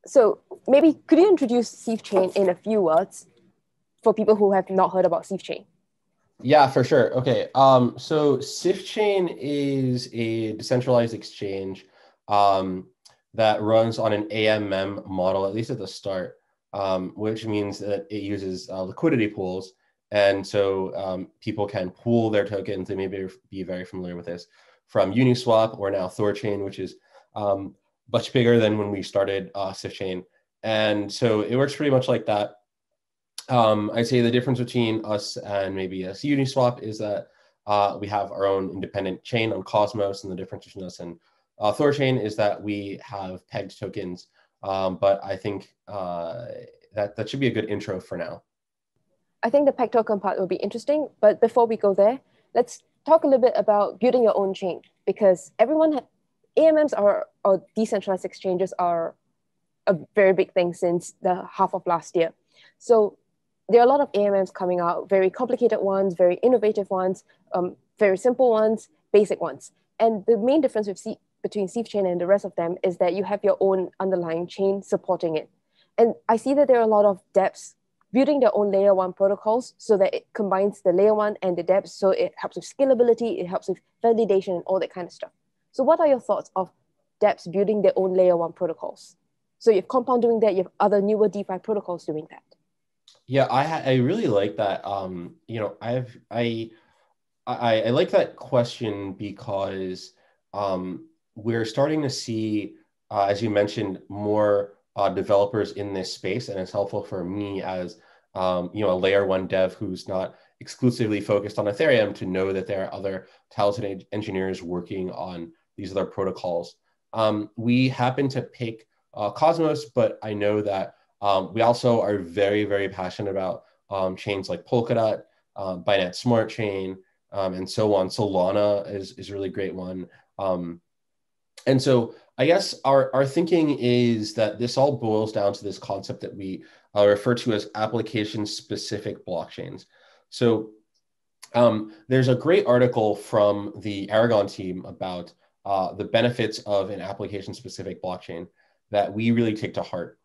So maybe could you introduce Sifchain in a few words for people who have not heard about Sifchain? Yeah, for sure. Okay. So Sifchain is a decentralized exchange um, that runs on an AMM model, at least at the start, which means that it uses liquidity pools. And so people can pool their tokens. They may be very familiar with this from Uniswap or now Thorchain, which is um, much bigger than when we started Sifchain. And so it works pretty much like that. I'd say the difference between us and maybe us Uniswap is that we have our own independent chain on Cosmos, and the difference between us and Thorchain is that we have pegged tokens. But I think that should be a good intro for now. I think the peg token part will be interesting, but before we go there, let's talk a little bit about building your own chain because AMMs are or decentralized exchanges are a very big thing since the half of last year. So there are a lot of AMMs coming out, very complicated ones, very innovative ones, very simple ones, basic ones. And the main difference between Sifchain and the rest of them is that you have your own underlying chain supporting it. And I see that there are a lot of dApps building their own layer one protocols so that it combines the layer one and the dApps. So it helps with scalability, it helps with validation and all that kind of stuff. So what are your thoughts of dApps building their own layer one protocols? So you have Compound doing that, you have other newer DeFi protocols doing that. Yeah, I really like that. I like that question because we're starting to see, as you mentioned, more developers in this space, and it's helpful for me as a layer one dev who's not exclusively focused on Ethereum to know that there are other talented engineers working on these other protocols. We happen to pick Cosmos, but I know that we also are very, very passionate about chains like Polkadot, Binance Smart Chain, and so on. Solana is a really great one. And so I guess our thinking is that this all boils down to this concept that we refer to as application-specific blockchains. So there's a great article from the Aragon team about the benefits of an application-specific blockchain that we really take to heart.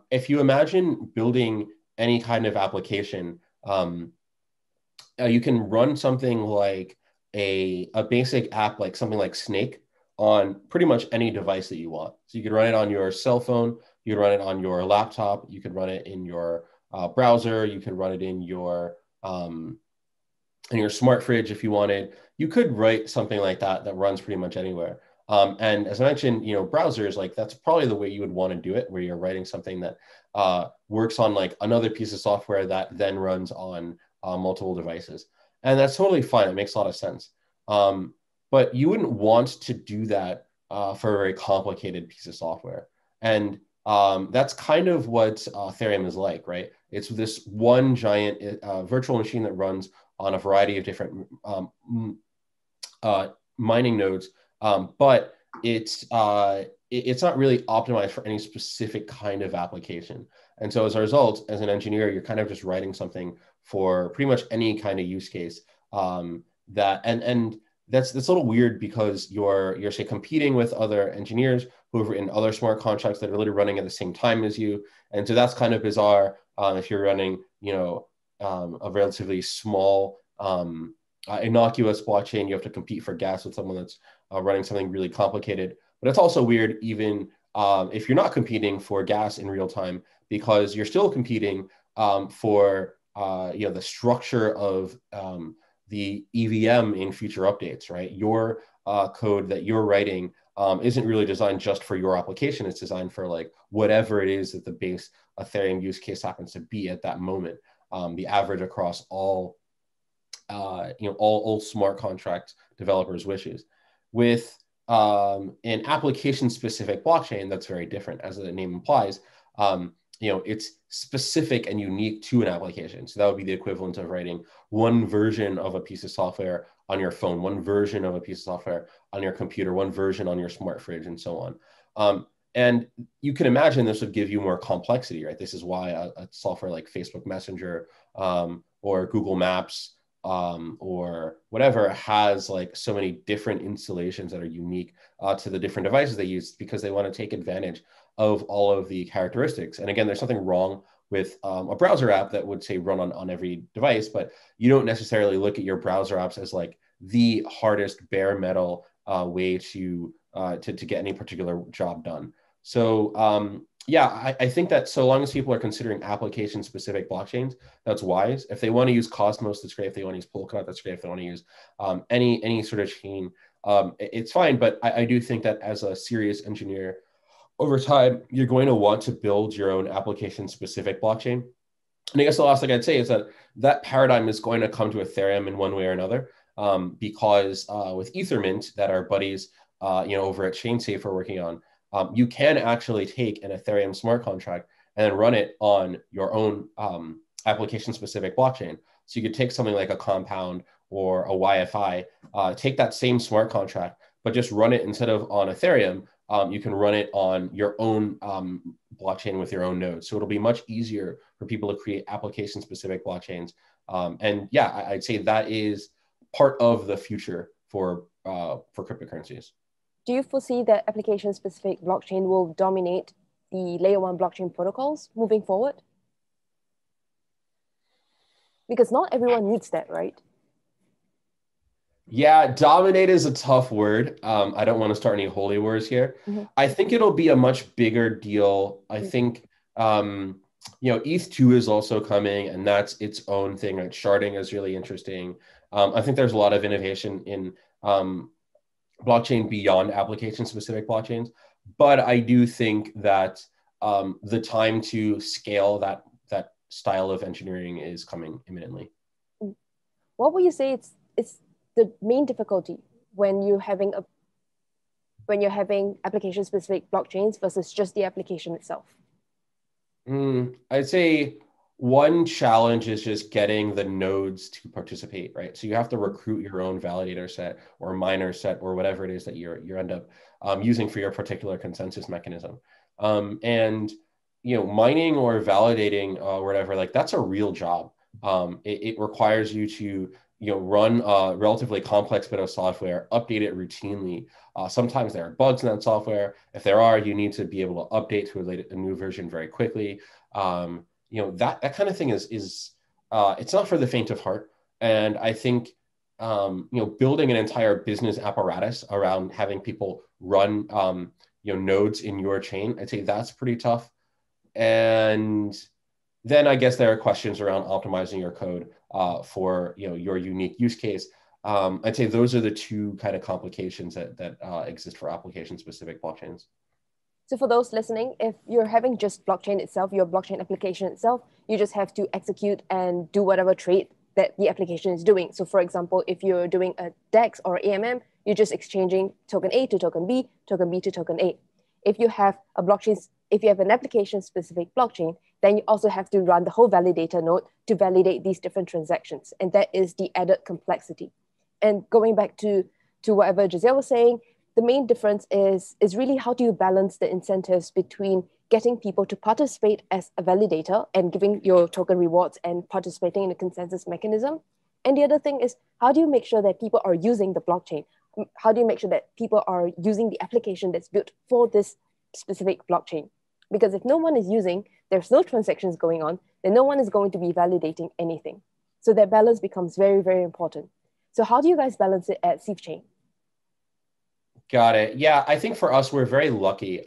If you imagine building any kind of application, you can run something like a basic app, like something like Snake, on pretty much any device that you want. So you could run it on your cell phone, you could run it on your laptop, you could run it in your browser, you could run it in your smart fridge if you wanted. You could write something like that that runs pretty much anywhere. And as I mentioned, browsers, like that's probably the way you would want to do it, where you're writing something that works on like another piece of software that then runs on multiple devices. And that's totally fine. It makes a lot of sense. But you wouldn't want to do that for a very complicated piece of software. And that's kind of what Ethereum is like, right? It's this one giant virtual machine that runs on a variety of different mining nodes, but it's not really optimized for any specific kind of application. And so as a result, as an engineer, you're kind of just writing something for pretty much any kind of use case. And that's a little weird because you're say competing with other engineers who have written other smart contracts that are literally running at the same time as you. And so that's kind of bizarre if you're running, a relatively small innocuous blockchain. You have to compete for gas with someone that's running something really complicated. But it's also weird even if you're not competing for gas in real time, because you're still competing for the structure of the EVM in future updates, right? Your code that you're writing isn't really designed just for your application. It's designed for like whatever it is that the base Ethereum use case happens to be at that moment. The average across all smart contract developers' wishes. With an application-specific blockchain, that's very different, as the name implies. It's specific and unique to an application. So that would be the equivalent of writing one version of a piece of software on your phone, one version of a piece of software on your computer, one version on your smart fridge, and so on. And you can imagine this would give you more complexity, right? This is why a software like Facebook Messenger or Google Maps or whatever has like so many different installations that are unique to the different devices they use because they want to take advantage of all of the characteristics. And again, there's something wrong with a browser app that would say run on every device, but you don't necessarily look at your browser apps as like the hardest bare metal way to get any particular job done. So yeah, I think that so long as people are considering application-specific blockchains, that's wise. If they want to use Cosmos, that's great. If they want to use Polkadot, that's great. If they want to use any sort of chain, it's fine. But I do think that as a serious engineer, over time, you're going to want to build your own application-specific blockchain. And I guess the last thing I'd say is that that paradigm is going to come to Ethereum in one way or another, because with Ethermint that our buddies over at ChainSafe are working on, you can actually take an Ethereum smart contract and then run it on your own application-specific blockchain. So you could take something like a Compound or a YFI, take that same smart contract, but just run it instead of on Ethereum. You can run it on your own blockchain with your own nodes. So it'll be much easier for people to create application-specific blockchains. And yeah, I'd say that is part of the future for cryptocurrencies. Do you foresee that application-specific blockchain will dominate the layer one blockchain protocols moving forward? Because not everyone needs that, right? Yeah, dominate is a tough word. I don't want to start any holy wars here. Mm-hmm. I think it'll be a much bigger deal. I think, ETH2 is also coming, and that's its own thing. Right? Sharding is really interesting. I think there's a lot of innovation in blockchain beyond application-specific blockchains. But I do think that the time to scale that style of engineering is coming imminently. What would you say it's the main difficulty when you're having application-specific blockchains versus just the application itself? I'd say one challenge is just getting the nodes to participate, right? So you have to recruit your own validator set or miner set or whatever it is that you end up using for your particular consensus mechanism. And mining or validating or whatever, like that's a real job. It requires you to run a relatively complex bit of software, update it routinely. Sometimes there are bugs in that software. If there are, you need to be able to update to a new version very quickly. That kind of thing is it's not for the faint of heart. And I think building an entire business apparatus around having people run nodes in your chain, I'd say that's pretty tough. And then I guess there are questions around optimizing your code for your unique use case. I'd say those are the two kind of complications that exist for application-specific blockchains. So for those listening, if you're having just blockchain itself, your blockchain application itself, you just have to execute and do whatever trade that the application is doing. So for example, if you're doing a DEX or AMM, you're just exchanging token A to token B to token A. If you have an application-specific blockchain, then you also have to run the whole validator node to validate these different transactions. And that is the added complexity. And going back to whatever Giselle was saying, the main difference is really how do you balance the incentives between getting people to participate as a validator and giving your token rewards and participating in the consensus mechanism. And the other thing is, how do you make sure that people are using the blockchain? How do you make sure that people are using the application that's built for this specific blockchain? Because if no one is using, there's no transactions going on, then no one is going to be validating anything. So that balance becomes very, very important. So how do you guys balance it at Sifchain? Got it. Yeah, I think for us, we're very lucky.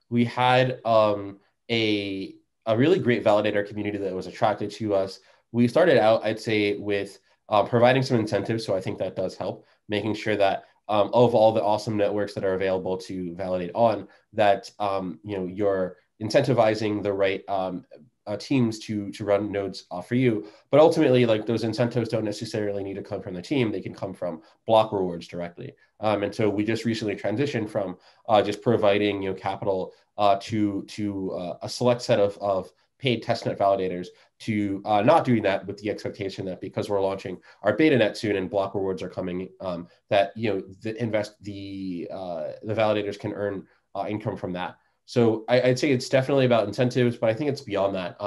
We had a really great validator community that was attracted to us. We started out, I'd say, with providing some incentives. So I think that does help, making sure that of all the awesome networks that are available to validate on, that you're incentivizing the right teams to run nodes for you. But ultimately, like those incentives don't necessarily need to come from the team. They can come from block rewards directly. And so we just recently transitioned from just providing capital to a select set of paid testnet validators to not doing that with the expectation that because we're launching our beta net soon and block rewards are coming, that the validators can earn income from that. So I'd say it's definitely about incentives, but I think it's beyond that.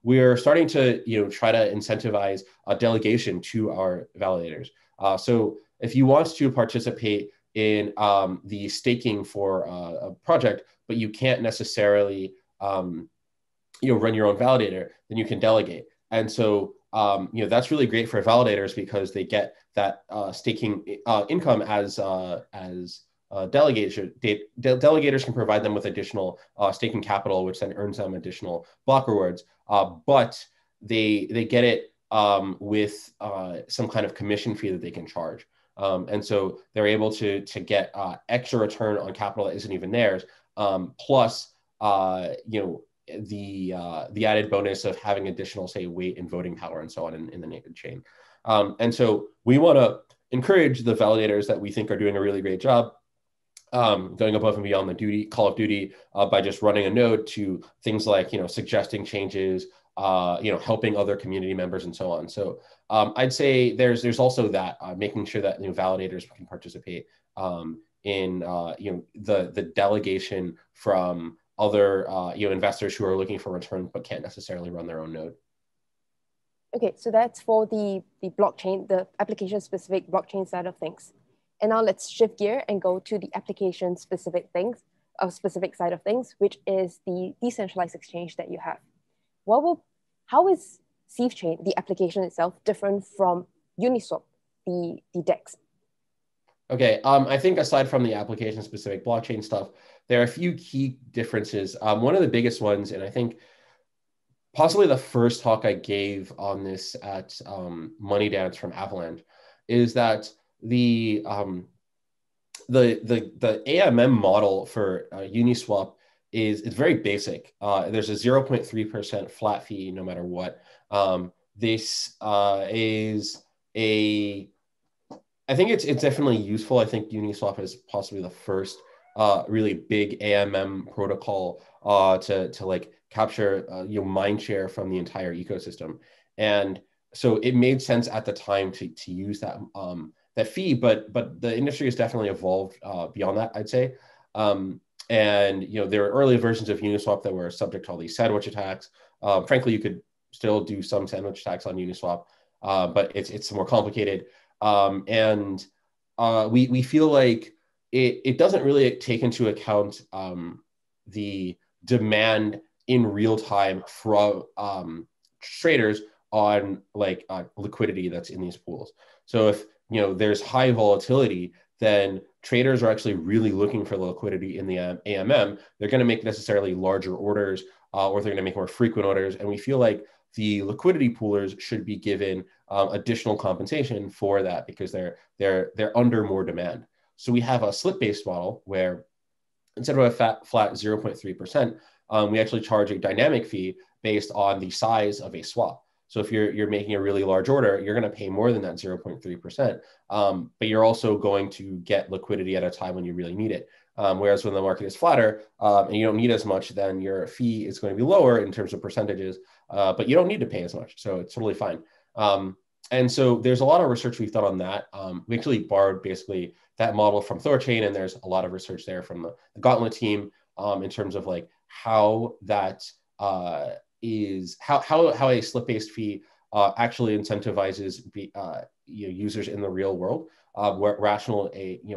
we're starting to try to incentivize a delegation to our validators. So if you want to participate in the staking for a project, but you can't necessarily run your own validator, then you can delegate. And so that's really great for validators because they get that staking income as delegators. Delegators can provide them with additional staking capital, which then earns them additional block rewards. But they get it with some kind of commission fee that they can charge. And so they're able to get extra return on capital that isn't even theirs, plus the added bonus of having additional, say, weight and voting power and so on in the native chain. And so we want to encourage the validators that we think are doing a really great job, going above and beyond the call of duty by just running a node to things like suggesting changes, helping other community members and so on. So I'd say there's also that making sure that validators can participate in the delegation from other investors who are looking for return but can't necessarily run their own node. Okay, so that's for the blockchain, the application-specific blockchain side of things. And now let's shift gear and go to the application-specific specific side of things, which is the decentralized exchange that you have. How is Sifchain, the application itself, different from Uniswap, the DEX? Okay, I think aside from the application-specific blockchain stuff, there are a few key differences. One of the biggest ones, and I think possibly the first talk I gave on this at Money Dance from Avalanche, is that the AMM model for Uniswap is very basic. There's a 0.3% flat fee no matter what. This is I think it's definitely useful. I think Uniswap is possibly the first really big AMM protocol to like capture mind share from the entire ecosystem, and so it made sense at the time to use that that fee. But the industry has definitely evolved beyond that, I'd say. And there were early versions of Uniswap that were subject to all these sandwich attacks. Frankly, you could still do some sandwich attacks on Uniswap, but it's more complicated. And we feel like it doesn't really take into account the demand in real time from traders on like liquidity that's in these pools. So if there's high volatility, then traders are actually really looking for the liquidity in the AMM. They're going to make necessarily larger orders, or they're going to make more frequent orders. And we feel like the liquidity poolers should be given additional compensation for that because they're under more demand. So we have a slip-based model where instead of a flat 0.3%, we actually charge a dynamic fee based on the size of a swap. So if you're making a really large order, you're going to pay more than that 0.3%, but you're also going to get liquidity at a time when you really need it. Whereas when the market is flatter and you don't need as much, then your fee is going to be lower in terms of percentages, but you don't need to pay as much. So it's totally fine. And so there's a lot of research we've done on that. We actually borrowed basically that model from Thorchain, and there's a lot of research there from the Gauntlet team in terms of like how that is how a slip-based fee actually incentivizes users in the real world, what rational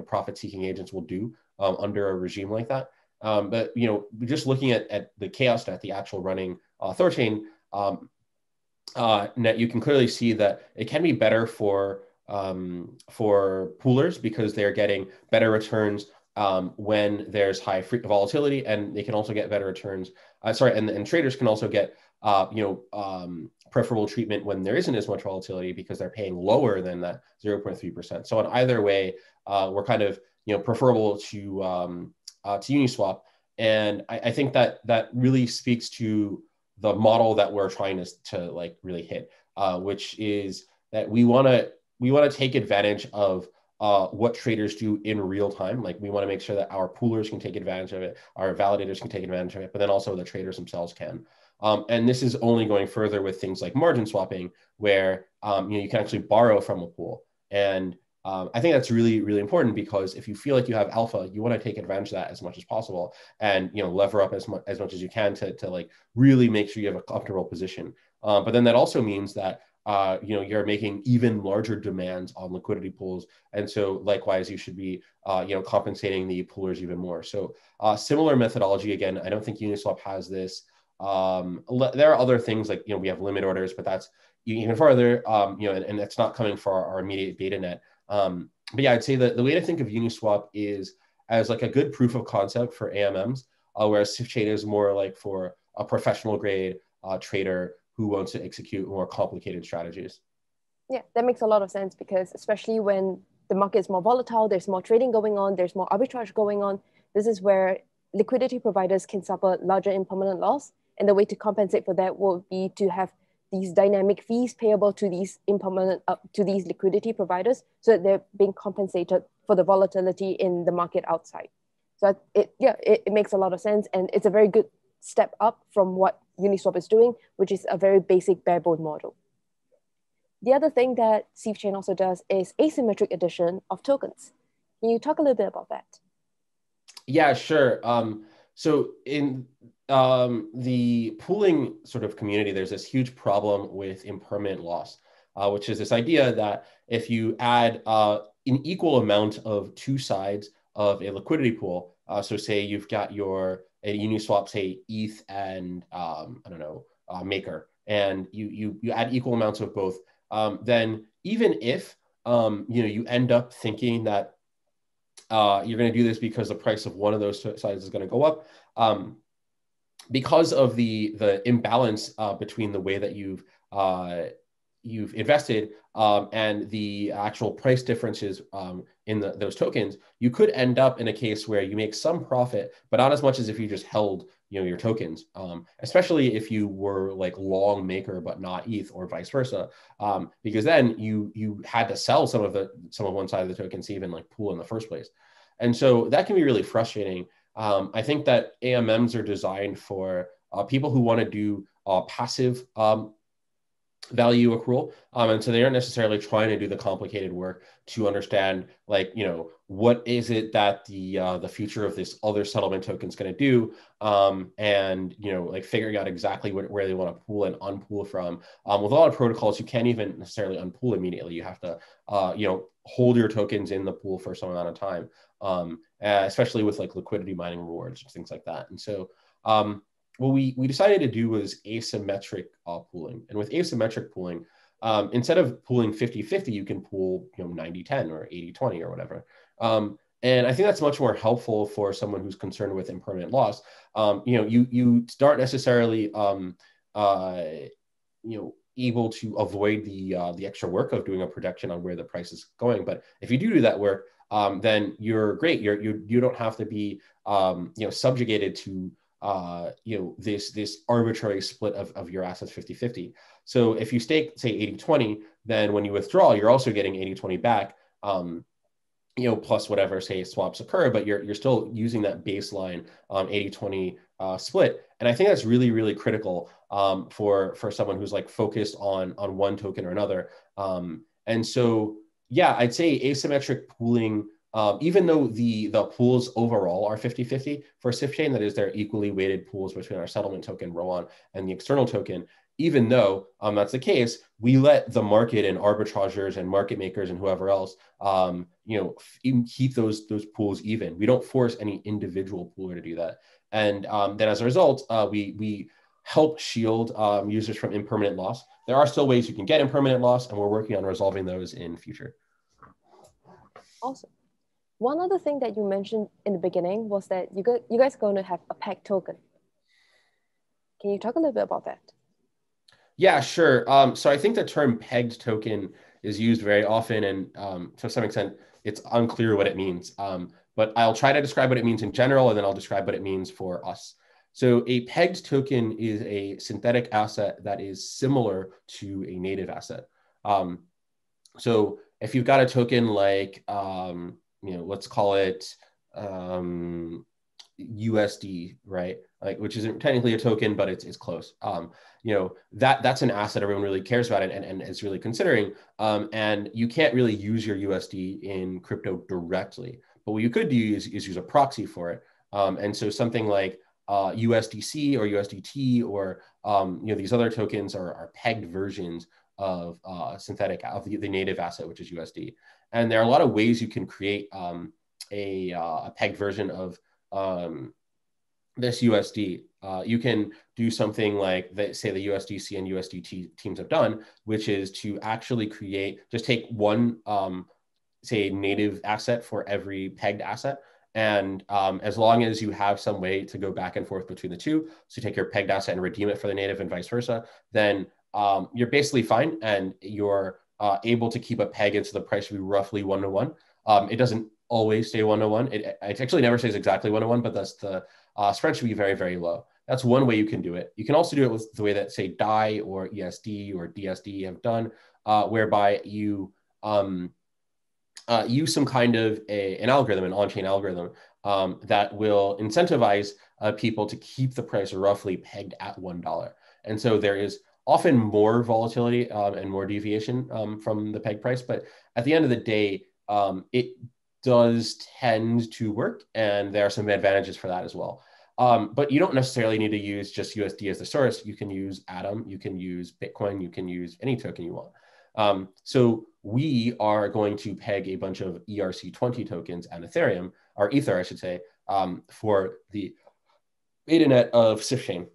profit-seeking agents will do under a regime like that. But just looking at the chaos net, the actual running Thorchain net, you can clearly see that it can be better for poolers because they're getting better returns when there's high volatility, and they can also get better returns. And traders can also get preferable treatment when there isn't as much volatility because they're paying lower than that 0.3%. So in either way, we're kind of preferable to Uniswap, and I think that really speaks to the model that we're trying to like really hit, which is that we want to take advantage of what traders do in real time. Like we want to make sure that our poolers can take advantage of it, our validators can take advantage of it, but then also the traders themselves can. And this is only going further with things like margin swapping, where you can actually borrow from a pool. And I think that's really, really important, because if you feel like you have alpha, you want to take advantage of that as much as possible, and lever up as much as you can to like really make sure you have a comfortable position. But then that also means that you're making even larger demands on liquidity pools, and so likewise you should be compensating the poolers even more. So similar methodology. Again, I don't think Uniswap has this. There are other things like we have limit orders, but that's even farther. And it's not coming for our immediate beta net. But yeah, I'd say that the way to think of Uniswap is as like a good proof of concept for AMMs, whereas Sifchain is more like for a professional grade trader who wants to execute more complicated strategies. Yeah, that makes a lot of sense, because especially when the market is more volatile, there's more trading going on, there's more arbitrage going on. This is where liquidity providers can suffer larger impermanent loss. And the way to compensate for that will be to have these dynamic fees payable to these to these liquidity providers, so that they're being compensated for the volatility in the market outside. So it makes a lot of sense, and it's a very good step up from what Uniswap is doing, which is a very basic bare-bone model. The other thing that Sifchain also does is asymmetric addition of tokens. Can you talk a little bit about that? Yeah, sure. So in the pooling sort of community, there's this huge problem with impermanent loss, which is this idea that if you add an equal amount of two sides of a liquidity pool, so say you've got a Uniswap, say ETH and I don't know, Maker, and you add equal amounts of both, then even if you end up thinking that you're going to do this because the price of one of those sides is going to go up, because of the imbalance between the way that you've invested and the actual price differences in those tokens, you could end up in a case where you make some profit, but not as much as if you just held your tokens, especially if you were like long Maker but not ETH, or vice versa, because then you had to sell some of one side of the tokens to even like pool in the first place. And so that can be really frustrating. I think that AMMs are designed for people who want to do passive value accrual. And so they aren't necessarily trying to do the complicated work to understand, like, what is it that the future of this other settlement token is going to do, and like figuring out exactly where they want to pool and unpool from. With a lot of protocols, you can't even necessarily unpool immediately. You have to hold your tokens in the pool for some amount of time, especially with like liquidity mining rewards and things like that. And so what we decided to do was asymmetric pooling. And with asymmetric pooling, instead of pooling 50-50, you can pool 90-10 or 80-20 or whatever. And I think that's much more helpful for someone who's concerned with impermanent loss. You aren't necessarily able to avoid the extra work of doing a projection on where the price is going. But if you do that work, then you're great. You don't have to be subjugated to this arbitrary split of your assets 50-50. So if you stake, say 80-20, then when you withdraw, you're also getting 80-20 back, plus whatever, say, swaps occur, but you're still using that baseline 80-20 split. And I think that's really, really critical for someone who's like focused on one token or another. And so, yeah, I'd say asymmetric pooling, even though the pools overall are 50-50 for Sifchain, that is, they're equally weighted pools between our settlement token, Rowan, and the external token. Even though that's the case, we let the market and arbitrageurs and market makers and whoever else, keep those pools even. We don't force any individual pooler to do that. And then as a result, we help shield users from impermanent loss. There are still ways you can get impermanent loss, and we're working on resolving those in future. Awesome. One other thing that you mentioned in the beginning was that you guys are going to have a peg token. Can you talk a little bit about that? Yeah, sure. So I think the term pegged token is used very often, and to some extent, it's unclear what it means. But I'll try to describe what it means in general, and then I'll describe what it means for us. So a pegged token is a synthetic asset that is similar to a native asset. So if you've got a token like, let's call it USD, right? like, which isn't technically a token, but it's close. You know, that's an asset everyone really cares about and is really considering. And you can't really use your USD in crypto directly, but what you could do is use a proxy for it. And so something like USDC or USDT or you know, these other tokens are pegged versions of synthetic of the native asset, which is USD. And there are a lot of ways you can create a pegged version of this USD. You can do something like that, say the USDC and USDT teams have done, which is to actually just take one, say, native asset for every pegged asset. And as long as you have some way to go back and forth between the two, so you take your pegged asset and redeem it for the native and vice versa, then you're basically fine, and you're able to keep a peg into the price to be roughly 1-to-1. It doesn't always stay 1-to-1. It actually never stays exactly 1-to-1, but that's the spread should be very, very low. That's one way you can do it. You can also do it with the way that, say, DAI or ESD or DSD have done, whereby you use some kind of an algorithm, an on-chain algorithm that will incentivize people to keep the price roughly pegged at $1. And so there is often more volatility and more deviation from the peg price. But at the end of the day, it does tend to work, and there are some advantages for that as well. But you don't necessarily need to use just USD as the source. You can use Atom, you can use Bitcoin, you can use any token you want. So we are going to peg a bunch of ERC20 tokens and Ethereum, or Ether, I should say, for the betanet of Sifchain,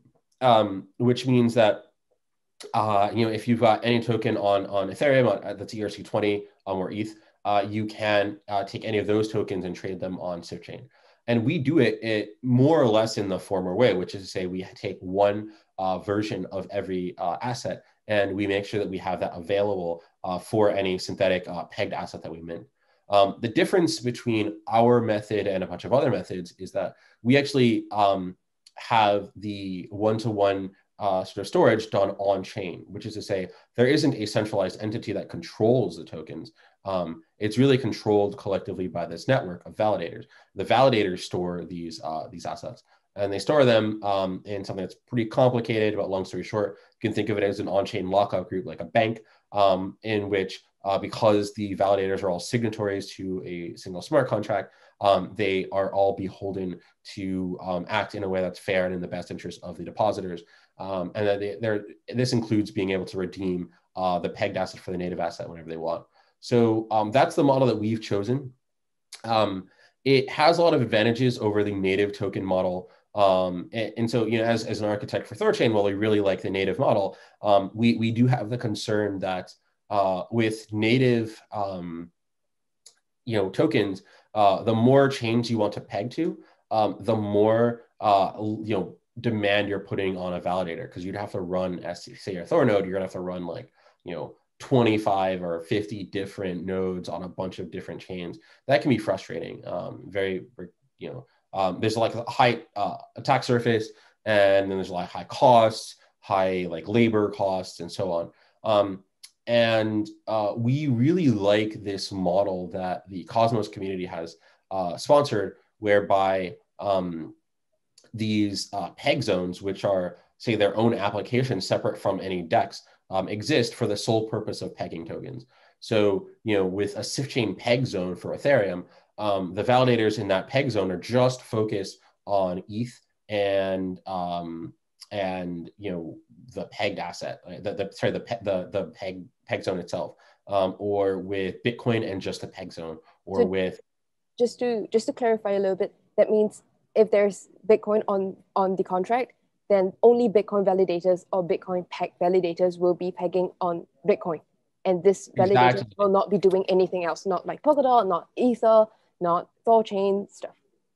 which means that you know, if you've got any token on Ethereum that's ERC20 or ETH, you can take any of those tokens and trade them on Sifchain. And we do it more or less in the former way, which is to say we take one version of every asset, and we make sure that we have that available for any synthetic pegged asset that we mint. The difference between our method and a bunch of other methods is that we actually have the one-to-one sort of storage done on chain, which is to say there isn't a centralized entity that controls the tokens. It's really controlled collectively by this network of validators. The validators store these assets, and they store them in something that's pretty complicated, but long story short, you can think of it as an on-chain lockout group, like a bank, in which because the validators are all signatories to a single smart contract, they are all beholden to act in a way that's fair and in the best interest of the depositors. And that this includes being able to redeem the pegged asset for the native asset whenever they want. So that's the model that we've chosen. It has a lot of advantages over the native token model. And so, you know, as an architect for Thorchain, while we really like the native model, we do have the concern that with native, you know, tokens, the more chains you want to peg to, the more, you know, demand you're putting on a validator, because you'd have to run, as say your Thor node, you're gonna have to run like, you know, 25 or 50 different nodes on a bunch of different chains. That can be frustrating. Very, you know, there's like a high attack surface, and then there's like high costs, high like labor costs, and so on. And we really like this model that the Cosmos community has sponsored, whereby these peg zones, which are, say, their own applications separate from any DEX, exist for the sole purpose of pegging tokens. So, you know, with a Sifchain peg zone for Ethereum, the validators in that peg zone are just focused on ETH and you know, the pegged asset, the peg zone itself, or with Bitcoin and just the peg zone, or so with. Just to clarify a little bit, that means if there's Bitcoin on the contract, then only Bitcoin validators or Bitcoin peg validators will be pegging on Bitcoin. And this validator will not be doing anything else, not like Polkadot, not Ether, not Thorchain stuff.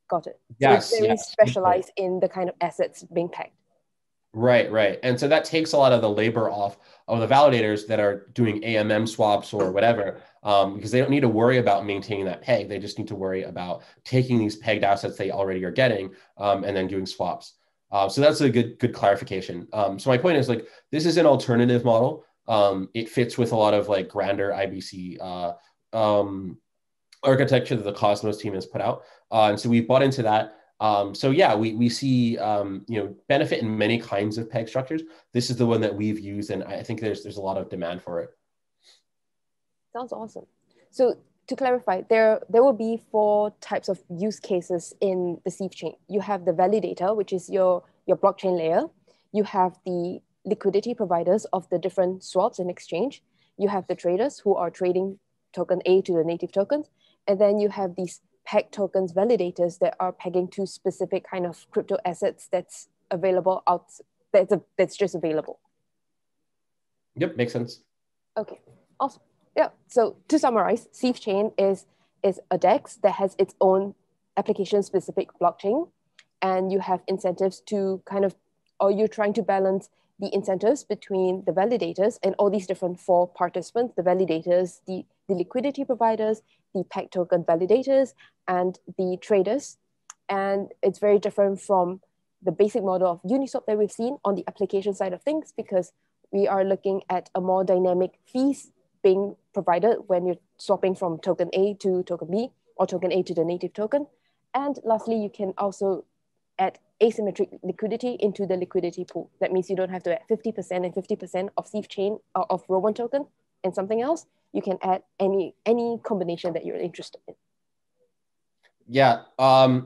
Got it. Yes, so it's very specialized in the kind of assets being pegged. Right, right. And so that takes a lot of the labor off of the validators that are doing AMM swaps or whatever, because they don't need to worry about maintaining that peg. They just need to worry about taking these pegged assets they already are getting and then doing swaps. So that's a good clarification. So my point is, like, this is an alternative model. It fits with a lot of like grander IBC architecture that the Cosmos team has put out. And so we bought into that. So yeah, we see benefit in many kinds of peg structures. This is the one that we've used, and I think there's a lot of demand for it. Sounds awesome. So to clarify, there will be 4 types of use cases in the Sifchain. You have the validator, which is your blockchain layer. You have the liquidity providers of the different swaps and exchange. You have the traders who are trading token A to the native tokens. And then you have these peg tokens validators that are pegging to specific kind of crypto assets that's available out, that's just available. Yep, makes sense. Okay, awesome. Yeah, so to summarize, Sifchain is a DEX that has its own application-specific blockchain, and you have incentives to or you're trying to balance the incentives between the validators and all these different 4 participants, the validators, the liquidity providers, the peg token validators, and the traders. And it's very different from the basic model of Uniswap that we've seen on the application side of things, because we are looking at a more dynamic fees being provided when you're swapping from token A to token B or token A to the native token. And lastly, you can also add asymmetric liquidity into the liquidity pool. That means you don't have to add 50% and 50% of Sifchain or of Rowan token and something else. You can add any combination that you're interested in. Yeah,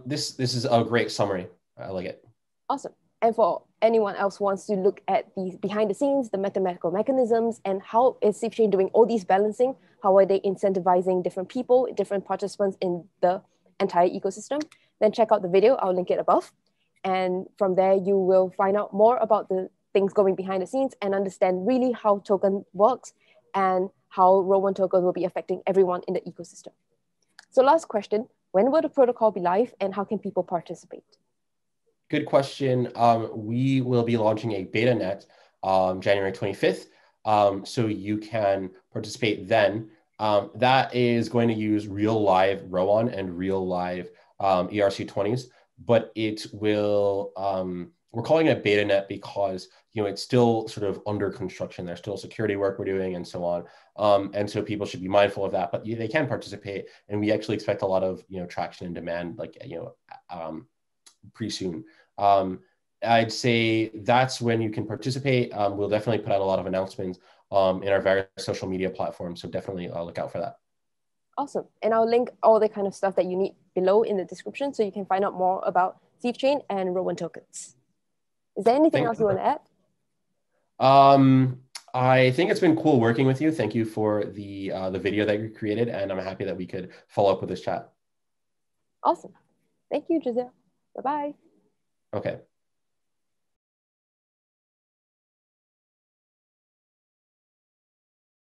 this is a great summary. I like it. Awesome. And for anyone else who wants to look at the behind the scenes, the mathematical mechanisms, and how is Sifchain doing all these balancing, how are they incentivizing different people, different participants in the entire ecosystem, then check out the video. I'll link it above. And from there, you will find out more about the things going behind the scenes and understand really how token works and how Rowan token will be affecting everyone in the ecosystem. So last question, when will the protocol be live and how can people participate? Good question. We will be launching a beta net January 25th. So you can participate then. That is going to use real live Rowan and real live ERC20s, but it will, we're calling it a beta net because it's still sort of under construction. There's still security work we're doing and so on. And so people should be mindful of that, but they can participate. And we actually expect a lot of traction and demand, like pretty soon. I'd say that's when you can participate. We'll definitely put out a lot of announcements in our various social media platforms. So definitely look out for that. Awesome. And I'll link all the kind of stuff that you need below in the description so you can find out more about Sifchain and Rowan tokens. Is there anything else you want to add? I think it's been cool working with you. Thank you for the video that you created, and I'm happy that we could follow up with this chat. Awesome. Thank you, Giselle. Bye-bye. Okay.